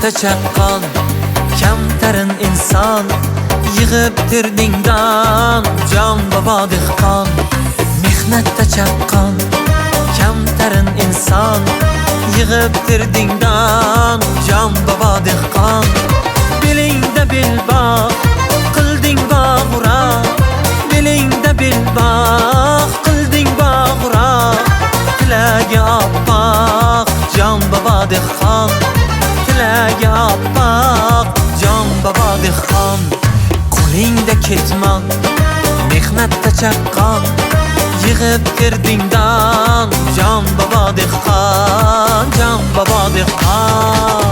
mehnatda chaqqon kamtarin inson yig'ib tirdingdan jon bobo dehqon. Mehnatda chaqqon kamtarin inson yig'ib tirdingdan jon bobo dehqon. Belingda belbog' qilding bog'ura, belingda belbog' qilding bog'ura, tilagi oppoq jon bobo dehqon, tilagi oppoq jon bobo dehqon. Qo'lingda ketmon mehnatda chaqqon yig'ib tirdingdan jon bobo dehqon, jon bobo dehqon.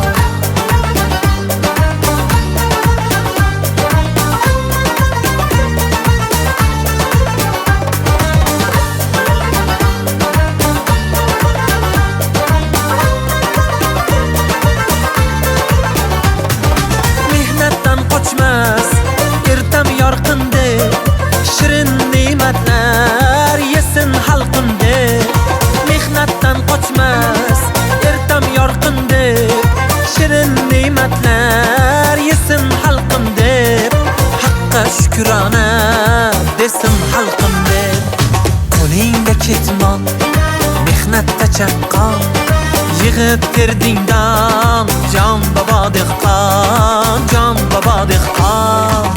Ertam yorqinde shirin ne'matlar yesin xalqimde. Mehnatdan qochmas ertam yorqinde shirin ne'matlar yesin xalqimde. Haqqa shukrona desin xalqimde. Qo'lingda ketmon mehnatda chaqqon yig'ib tirdingdan jon bobo dehqon, jon bobo dehqon.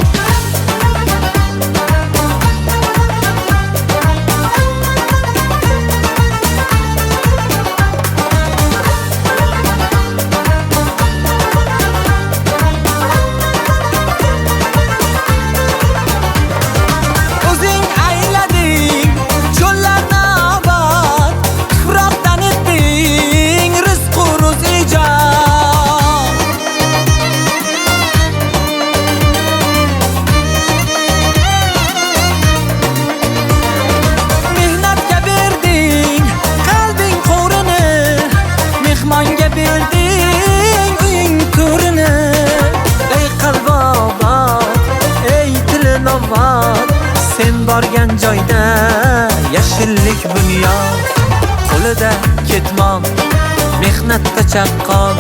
Sen borgan joyda yashillik bunyod, qo'lida ketmon mehnatda chaqqon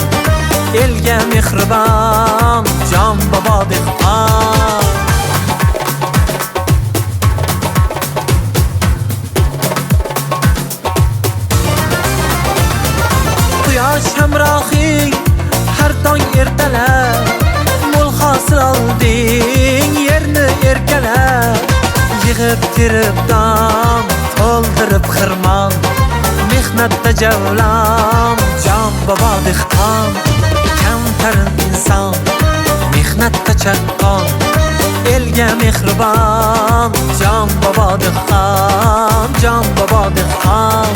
elga mehribon jon bobo dehqon. Quyosh hamrohing har tong ertalab, mo'l hosil olding yerni erkalab. Yig'ib tiribdan to'ldirib xirmon mehnatda javlon jon bobo dehqon. Kamtarin inson mehnatda chaqqon elga mehribon jon bobo dehqon, jon bobo dehqon.